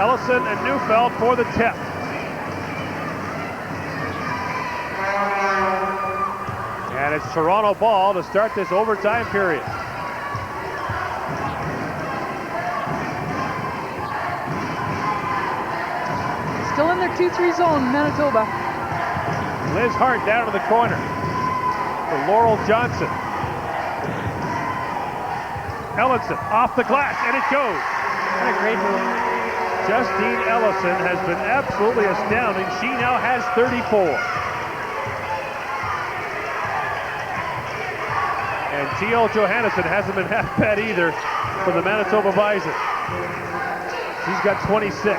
Ellison and Neufeld for the tip. And it's Toronto ball to start this overtime period. Still in their 2-3 zone, Manitoba. Liz Hart down to the corner for Laurel Johnson. Ellison off the glass, and it goes. What a great move. Justine Ellison has been absolutely astounding. She now has 34. And T.L. Johannesson hasn't been half bad either for the Manitoba Bisons. She's got 26.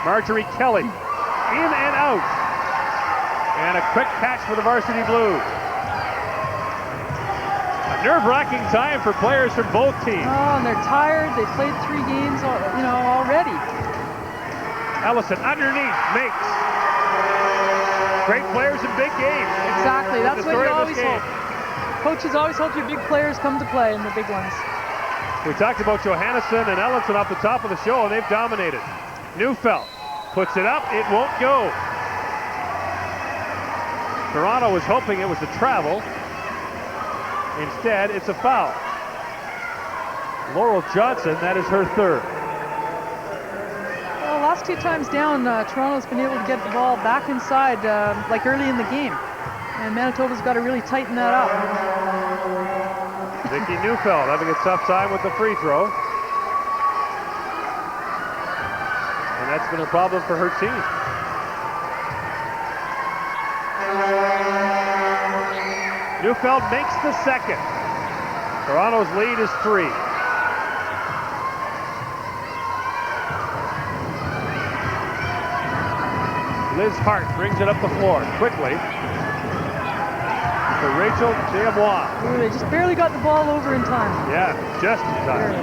Marjorie Kelly in and out. And a quick catch for the Varsity Blues. A nerve-wracking time for players from both teams. Oh, and they're tired. They played 3 games, already. Ellison underneath makes. Great players in big games. Exactly. That's what you always hope. Coaches always hope your big players come to play in the big ones. We talked about Johannesson and Ellison off the top of the show, and they've dominated. Neufeld puts it up. It won't go. Toronto was hoping it was a travel. Instead, it's a foul. Laurel Johnson, that is her third. Well, last 2 times down, Toronto's been able to get the ball back inside, like early in the game. And Manitoba's got to really tighten that up. Vicky Neufeld having a tough time with the free throw. And that's been a problem for her team. Neufeld makes the second. Toronto's lead is 3. Liz Hart brings it up the floor quickly for Rachel Deamois. Ooh, they just barely got the ball over in time. Yeah, just in time.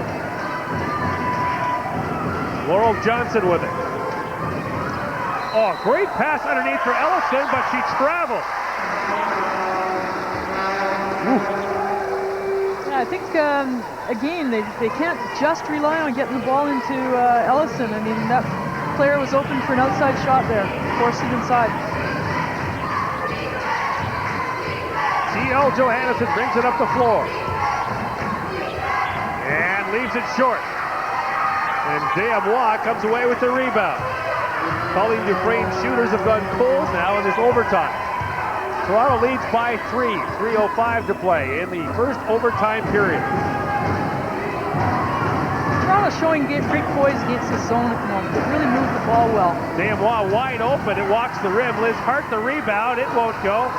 Laurel Johnson with it. Oh, great pass underneath for Ellison, but she traveled. Yeah, I think, again, they can't just rely on getting the ball into Ellison. I mean, that player was open for an outside shot there. Forced it inside. T.L. Johannesson brings it up the floor. And leaves it short. And Deamois comes away with the rebound. Colleen Dufresne's shooters have gone cold now in this overtime. Toronto leads by 3. 3:05 to play in the first overtime period. Toronto's showing great poise against the zone at the moment. They really moved the ball well. Deamois wide open. It walks the rim. Liz Hart the rebound. It won't go.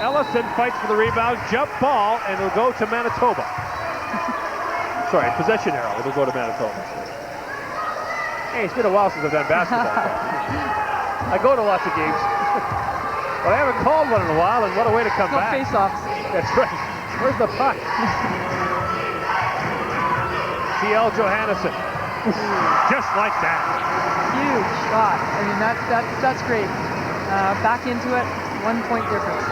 Ellison fights for the rebound. Jump ball, and it'll go to Manitoba. Sorry, possession arrow. It'll go to Manitoba. Hey, it's been a while since I've done basketball. I go to lots of games. But I haven't called one in a while, and what a way to come back. Face-offs. That's right. Where's the puck? T.L. Johannesson. Just like that. Huge shot. I mean, that's great. Back into it, 1 point difference.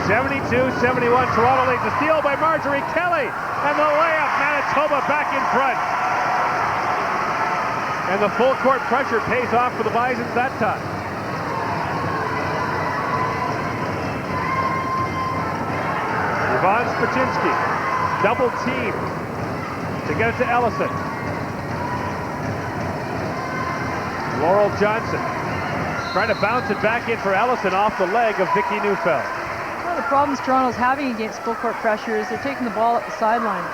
72-71, Toronto leads. The steal by Marjorie Kelly. And the layup, Manitoba back in front. And the full court pressure pays off for the Bisons that time. Yvonne Spaczynski, double team to get it to Ellison. Laurel Johnson trying to bounce it back in for Ellison off the leg of Vicky Neufeld. One of the problems Toronto's having against full court pressure is they're taking the ball at the sideline.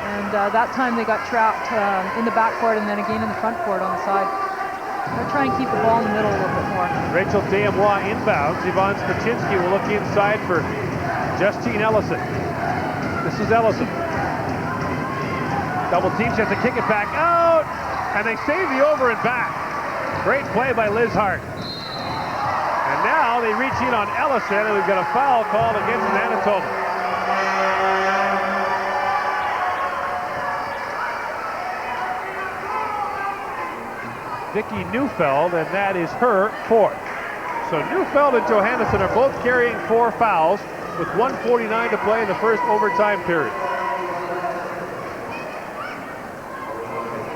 And that time they got trapped in the backcourt and then again in the front court on the side. They're trying to keep the ball in the middle a little bit more. Rachel Deamois inbounds. Yvonne Spaczynski will look inside for Justine Ellison. This is Ellison. Double team, she has to kick it back out. And they save the over and back. Great play by Liz Hart. And now they reach in on Ellison, and we've got a foul called against Manitoba. Vicky Neufeld, and that is her 4th. So Neufeld and Johannesson are both carrying 4 fouls with 1:49 to play in the first overtime period.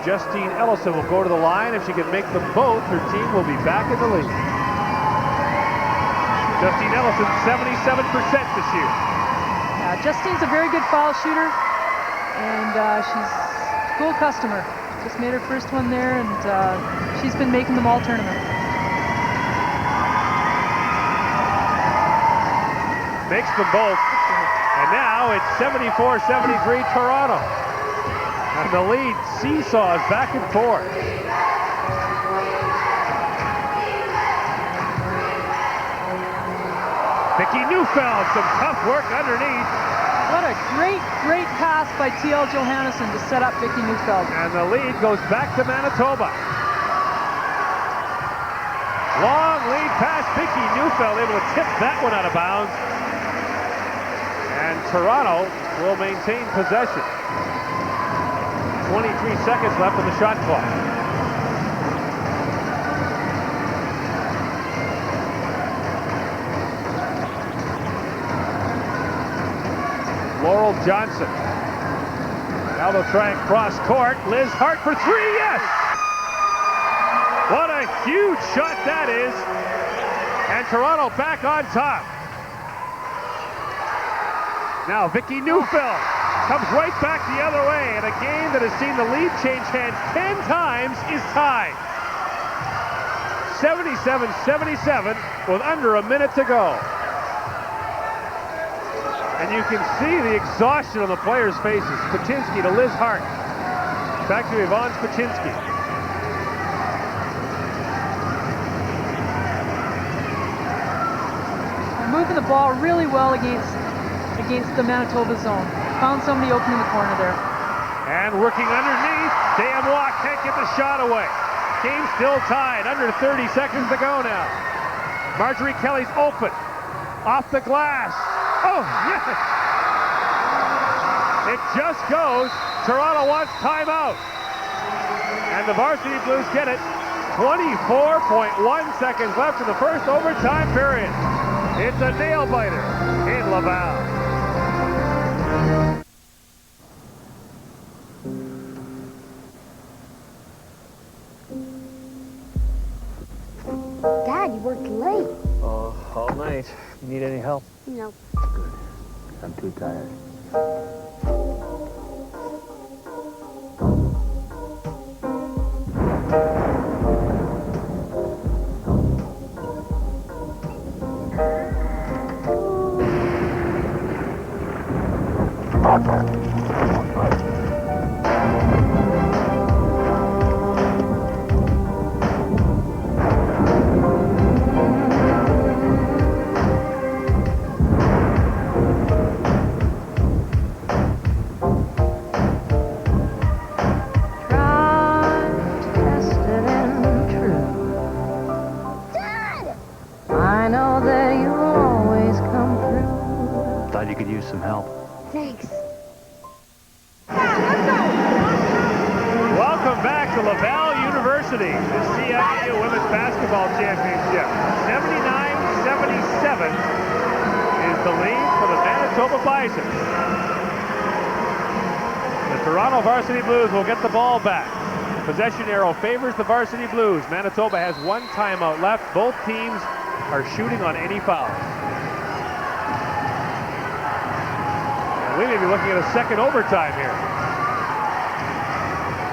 Justine Ellison will go to the line. If she can make them both, her team will be back in the lead. Justine Ellison, 77% this year. Yeah, Justine's a very good foul shooter, and she's a cool customer. Just made her first one there, and she's been making them all tournament. Makes them both. And now it's 74-73 Toronto. And the lead seesaws back and forth. Vicky Neufeld, some tough work underneath. What a great pass by T.L. Johannesson to set up Vicky Neufeld. And the lead goes back to Manitoba. Long lead pass, Vicky Neufeld able to tip that one out of bounds. And Toronto will maintain possession. 23 seconds left on the shot clock. Laurel Johnson. Now they'll try and cross court. Liz Hart for three, yes! What a huge shot that is. And Toronto back on top. Now Vicky Neufeld comes right back the other way, and a game that has seen the lead change hands 10 times is tied. 77-77 with under a minute to go. And you can see the exhaustion on the players' faces. Spachinski to Liz Hart. Back to Yvonne Spachinski. Moving the ball really well against the Manitoba zone. Found somebody open in the corner there. And working underneath, Dan Watt can't get the shot away. Game still tied, under 30 seconds to go now. Marjorie Kelly's open, off the glass. Oh, yes! It just goes. Toronto wants timeout. And the Varsity Blues get it. 24.1 seconds left in the first overtime period. It's a nail-biter in Laval. Dad, you worked late. Oh, all night. You need any help? No. Good. I'm too tired. You could use some help. Thanks. Welcome back to Laval University, the CIU Women's Basketball Championship. 79-77 is the lead for the Manitoba Bisons. The Toronto Varsity Blues will get the ball back. Possession arrow favors the Varsity Blues. Manitoba has one timeout left. Both teams are shooting on any fouls. We may be looking at a second overtime here.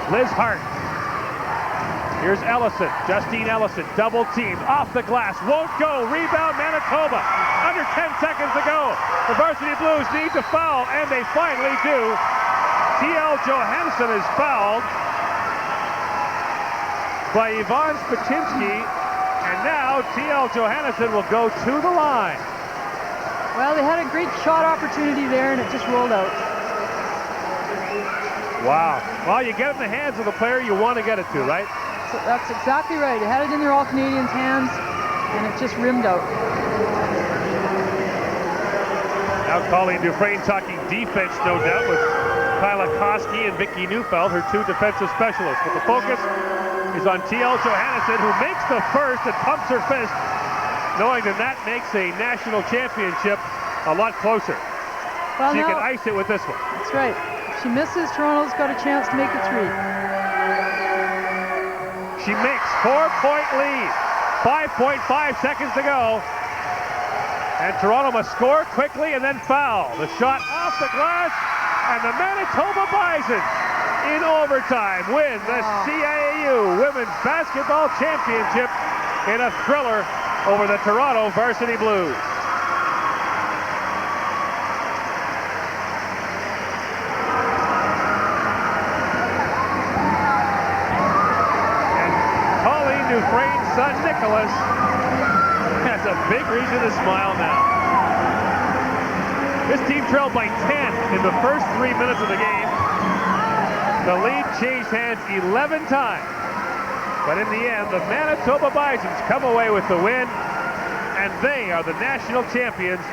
Liz Hart. Here's Ellison. Justine Ellison, double teamed, off the glass, won't go. Rebound Manitoba. Under 10 seconds to go. The Varsity Blues need to foul, and they finally do. T.L. Johannesson is fouled by Yvonne Spachinski, and now T.L. Johannesson will go to the line. Well, they had a great shot opportunity there, and it just rolled out. Wow. Well, you get it in the hands of the player you want to get it to, right? So that's exactly right. They had it in their All-Canadians' hands, and it just rimmed out. Now Colleen Dufresne talking defense, no doubt, with Kyla Koski and Vicky Neufeld, her two defensive specialists. But the focus is on T.L. Johannesson, who makes the first and pumps her fist, knowing that that makes a national championship a lot closer. Well, she can ice it with this one. That's right. If she misses, Toronto's got a chance to make it three. She makes 4-point lead. 5.5 seconds to go. And Toronto must score quickly and then foul. The shot off the glass, and the Manitoba Bisons in overtime win the CIAU Women's Basketball Championship in a thriller over the Toronto Varsity Blues. And Colleen Dufresne's son Nicholas has a big reason to smile now. This team trailed by 10 in the first 3 minutes of the game. The lead changed hands 11 times. But in the end, the Manitoba Bisons come away with the win, and they are the national champions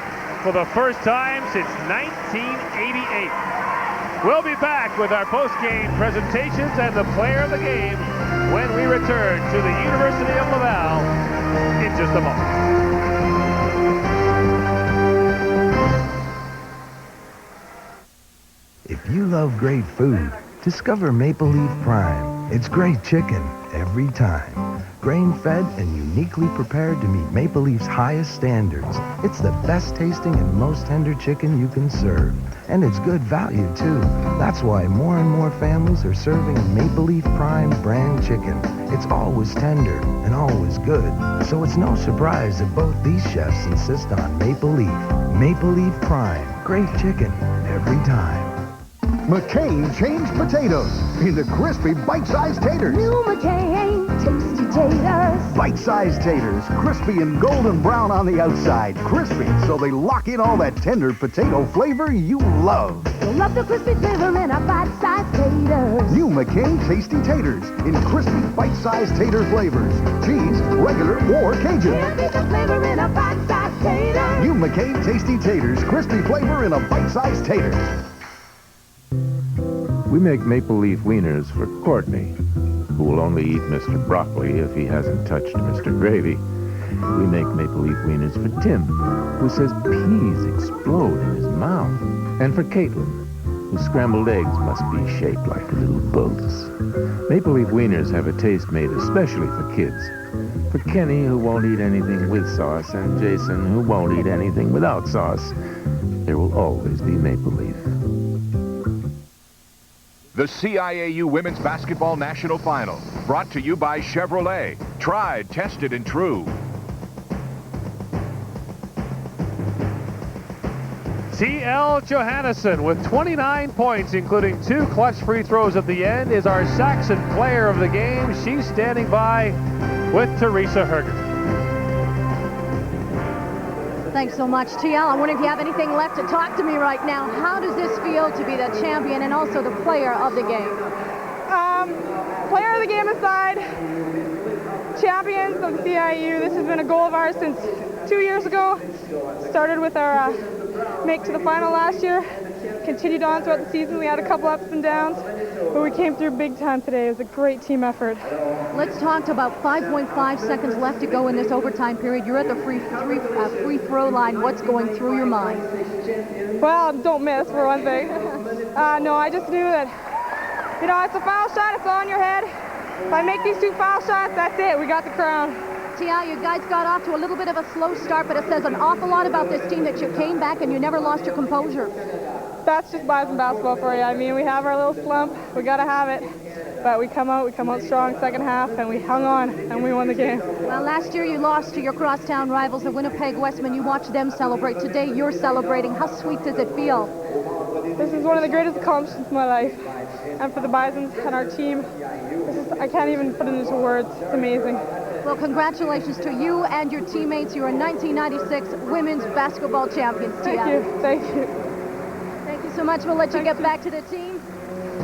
for the first time since 1988. We'll be back with our post-game presentations and the player of the game when we return to the University of Laval in just a moment. If you love great food, discover Maple Leaf Prime. It's great chicken every time. Grain-fed and uniquely prepared to meet Maple Leaf's highest standards. It's the best tasting and most tender chicken you can serve. And it's good value, too. That's why more and more families are serving Maple Leaf Prime brand chicken. It's always tender and always good. So it's no surprise that both these chefs insist on Maple Leaf. Maple Leaf Prime. Great chicken every time. McCain changed potatoes into crispy bite-sized taters. New McCain tasty taters. Bite-sized taters, crispy and golden brown on the outside. Crispy, so they lock in all that tender potato flavor you love. You'll love the crispy flavor in our bite-sized taters. New McCain tasty taters in crispy bite-sized tater flavors. Cheese, regular, or Cajun. Here'll be the flavor in our bite-sized taters. New McCain tasty taters, crispy flavor in a bite-sized tater. We make maple leaf wieners for Courtney, who will only eat Mr. Broccoli if he hasn't touched Mr. Gravy. We make maple leaf wieners for Tim, who says peas explode in his mouth. And for Caitlin, whose scrambled eggs must be shaped like little boats. Maple leaf wieners have a taste made especially for kids. For Kenny, who won't eat anything with sauce, and Jason, who won't eat anything without sauce, there will always be maple leaf. The CIAU Women's Basketball National Final, brought to you by Chevrolet. Tried, tested, and true. T.L. Johannesson with 29 points, including 2 clutch free throws at the end, is our Saxon player of the game. She's standing by with Teresa Herger. Thanks so much, TL. I wonder if you have anything left to talk to me right now. How does this feel to be the champion and also the player of the game? Player of the game aside, champions of the CIU, this has been a goal of ours since 2 years ago. Started with our make to the final last year. Continued on throughout the season. We had a couple ups and downs, but we came through big time today. It was a great team effort. Let's talk to about 5.5 seconds left to go in this overtime period. You're at the free throw line. What's going through your mind? Well, don't miss, for one thing. No, I just knew that, you know, it's a foul shot. It's all in your head. If I make these 2 foul shots, that's it. We got the crown. Tia, you guys got off to a little bit of a slow start, but it says an awful lot about this team that you came back and you never lost your composure. That's just Bison basketball for you. I mean, we have our little slump. We got to have it. But we come out strong second half, and we hung on, and we won the game. Well, last year you lost to your crosstown rivals, the Winnipeg Westmen. You watched them celebrate. Today you're celebrating. How sweet does it feel? This is one of the greatest accomplishments of my life. And for the Bisons and our team, I can't even put it into words. It's amazing. Well, congratulations to you and your teammates. You are 1996 Women's Basketball Champions, Tia. Thank you. Thank you. Thank you so much. We'll let you get back to the team.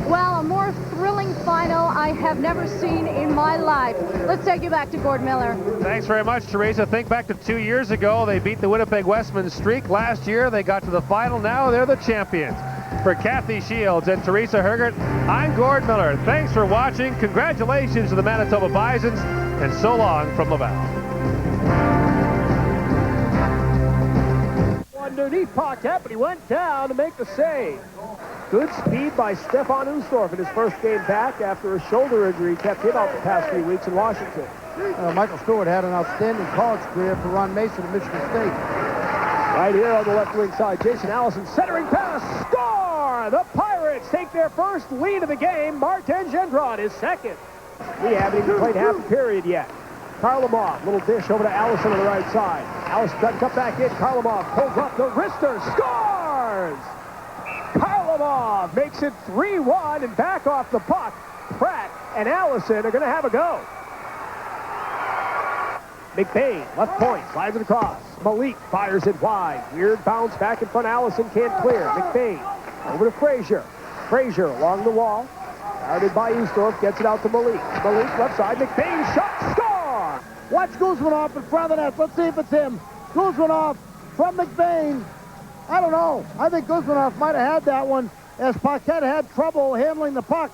Well, a more thrilling final I have never seen in my life. Let's take you back to Gord Miller. Thanks very much, Teresa. Think back to 2 years ago. They beat the Winnipeg Westmen streak. Last year, they got to the final. Now they're the champions. For Kathy Shields and Teresa Hergert, I'm Gord Miller. Thanks for watching. Congratulations to the Manitoba Bisons, and so long from Laval. Underneath Paquette, but he went down to make the save. Good speed by Stefan Ustorf in his first game back after a shoulder injury kept him out the past few weeks in Washington. Michael Stewart had an outstanding college career for Ron Mason at Michigan State. Right here on the left wing side, Jason Allison centering pass, score! The Pirates take their first lead of the game. Martin Gendron is second. We haven't even played half the period yet. Karlamov, little dish over to Allison on the right side. Allison trying to cut back in. Karlamov pulls up the wrister, scores! Karlamov makes it 3-1 and back off the puck. Pratt and Allison are going to have a go. McBain, left point, slides it across. Malik fires it wide. Weird bounce back in front. Allison can't clear. McBain over to Frazier. Frazier along the wall. Guarded by Ustorf, gets it out to Malik. Malik left side. McBain shot, score! Watch Guzmanov in front of the net. Let's see if it's him. Guzmanov from McBain. I don't know. I think Guzmanov might have had that one as Paquette had trouble handling the puck.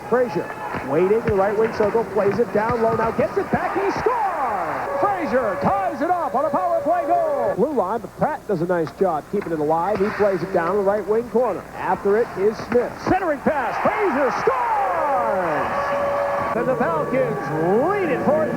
Frazier waiting in the right wing circle, plays it down low, now gets it back, he scores! Frazier ties it up on a power play goal. Blue line, but Pratt does a nice job keeping it alive. He plays it down in the right wing corner. After it is Smith. Centering pass, Frazier scores! And the Falcons lead it 4-3.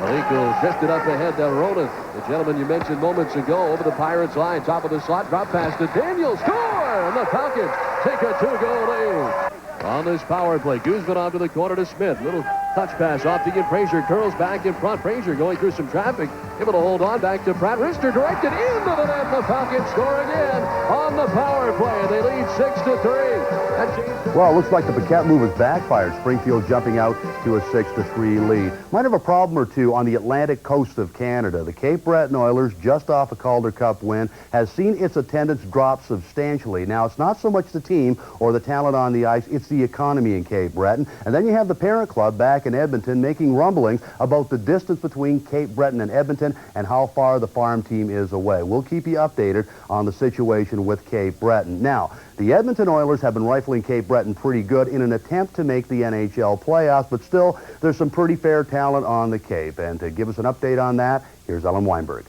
Maliko drifted up ahead to Ronan, the gentleman you mentioned moments ago, over the Pirates line, top of the slot, drop pass to Daniel, score! And the Falcons take a 2-goal lead. On this power play, Guzman to the corner to Smith. Little touch pass off to Frazier, curls back in front. Frazier going through some traffic, able to hold on back to Pratt. Wrister directed into the net. The Falcons score again on the power play. They lead 6-3. Well, it looks like the Paquette move has backfired. Springfield jumping out to a 6-3 lead. Might have a problem or two on the Atlantic coast of Canada. The Cape Breton Oilers, just off a Calder Cup win, has seen its attendance drop substantially. Now, it's not so much the team or the talent on the ice, it's the economy in Cape Breton. And then you have the parent club back in Edmonton making rumblings about the distance between Cape Breton and Edmonton and how far the farm team is away. We'll keep you updated on the situation with Cape Breton. Now, the Edmonton Oilers have been rifling Cape Breton pretty good in an attempt to make the NHL playoffs, but still, there's some pretty fair talent on the Cape. And to give us an update on that, here's Ellen Weinberg.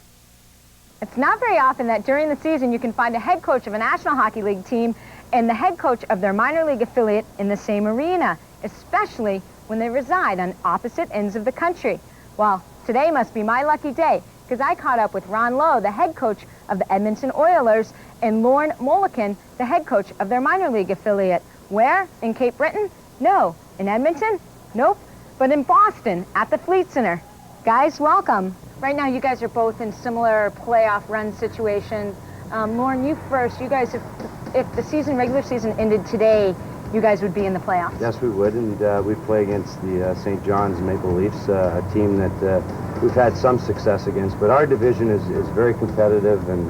It's not very often that during the season you can find a head coach of a National Hockey League team and the head coach of their minor league affiliate in the same arena, especially when they reside on opposite ends of the country. Well, today must be my lucky day, because I caught up with Ron Lowe, the head coach of the Edmonton Oilers, and Lorne Molican, the head coach of their minor league affiliate. Where? In Cape Breton? No. In Edmonton? Nope. But in Boston, at the Fleet Center. Guys, welcome. Right now, you guys are both in similar playoff run situations. Lorne, you first. You guys, if the regular season ended today, you guys would be in the playoffs. Yes, we would, and we play against the St. John's Maple Leafs, a team that we've had some success against. But our division is very competitive, and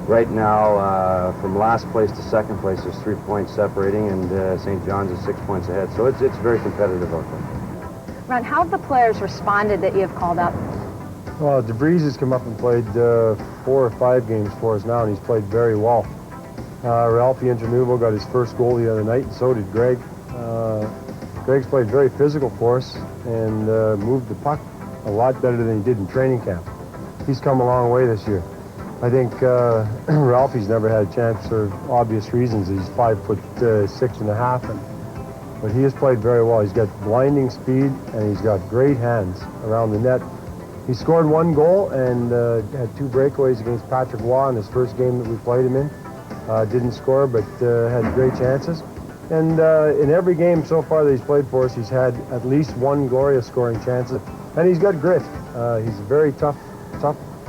right now, from last place to second place, there's 3 points separating, and St. John's is 6 points ahead. So it's very competitive out there. Ron, how have the players responded that you have called up? Well, DeVries has come up and played 4 or 5 games for us now, and he's played very well. Ralphie Internuvo got his first goal the other night, and so did Greg. Greg's played very physical for us and moved the puck a lot better than he did in training camp. He's come a long way this year. I think Ralphie's never had a chance for obvious reasons. He's 5'6½", but he has played very well. He's got blinding speed, and he's got great hands around the net. He scored 1 goal and had 2 breakaways against Patrick Waugh in his first game that we played him in. Didn't score, but had great chances. And in every game so far that he's played for us, he's had at least 1 glorious scoring chance. And he's got grit. He's a very tough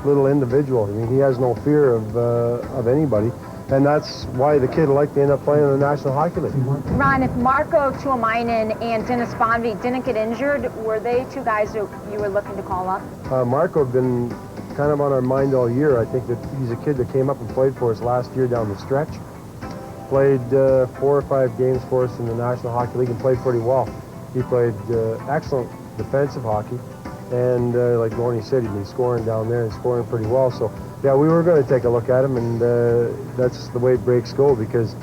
little individual. I mean, he has no fear of anybody. And that's why the kid would like to end up playing in the National Hockey League. Ron, if Marco Tuomainen and Dennis Bonvie didn't get injured, were they 2 guys that you were looking to call up? Marco had been kind of on our mind all year. I think that he's a kid that came up and played for us last year down the stretch. Played 4 or 5 games for us in the National Hockey League and played pretty well. He played excellent defensive hockey. And like Lorne said, he'd been scoring down there and scoring pretty well. So, yeah, we were going to take a look at him, and that's the way breaks go, because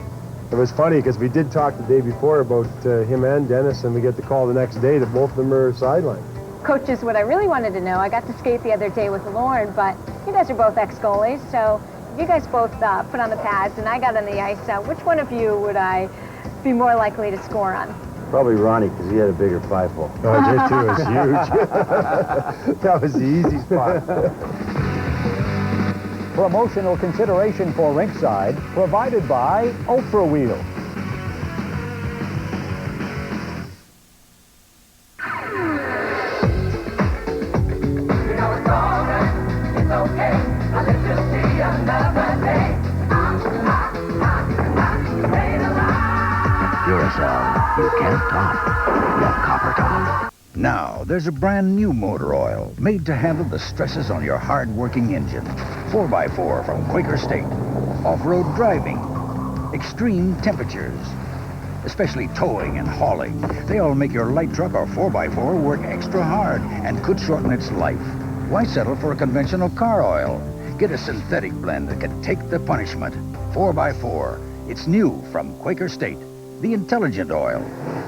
it was funny because we did talk the day before about him and Dennis, and we get the call the next day that both of them are sidelined. Coaches, what I really wanted to know, I got to skate the other day with Lorne, but you guys are both ex-goalies, so you guys both put on the pads and I got on the ice. Which one of you would I be more likely to score on? Probably Ronnie, because he had a bigger 5-hole. Oh, I did too. It was huge. That was the easy spot. Promotional consideration for Rinkside provided by Ultra Wheel. Duracell, you can't top that copper top. Now, there's a brand new motor oil made to handle the stresses on your hard-working engine. 4x4 from Quaker State. Off-road driving. Extreme temperatures. Especially towing and hauling. They all make your light truck or 4x4 work extra hard and could shorten its life. Why settle for a conventional car oil? Get a synthetic blend that can take the punishment. 4x4. It's new from Quaker State. The intelligent oil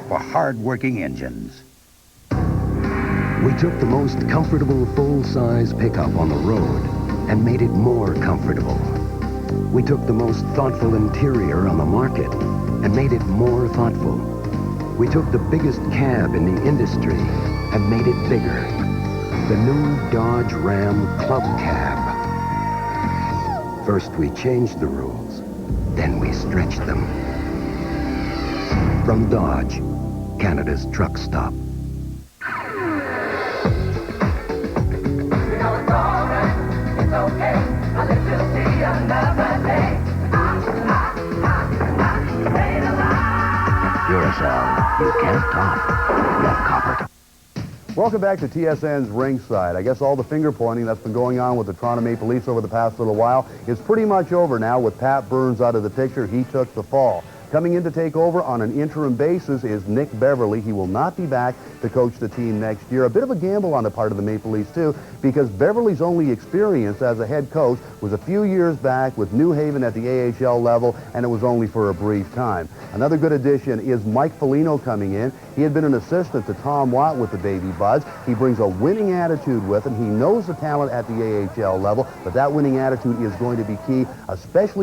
for hard-working engines. We took the most comfortable full-size pickup on the road and made it more comfortable. We took the most thoughtful interior on the market and made it more thoughtful. We took the biggest cab in the industry and made it bigger. The new Dodge Ram Club Cab. First we changed the rules, then we stretched them. From Dodge, Canada's truck stop. Duracell, you can't top that copper top. Welcome back to TSN's Ringside. I guess all the finger pointing that's been going on with the Toronto Maple Leafs over the past little while is pretty much over now with Pat Burns out of the picture. He took the fall. Coming in to take over on an interim basis is Nick Beverly. He will not be back to coach the team next year. A bit of a gamble on the part of the Maple Leafs, too, because Beverly's only experience as a head coach was a few years back with New Haven at the AHL level, and it was only for a brief time. Another good addition is Mike Foligno coming in. He had been an assistant to Tom Watt with the Baby Buds. He brings a winning attitude with him. He knows the talent at the AHL level, but that winning attitude is going to be key, especially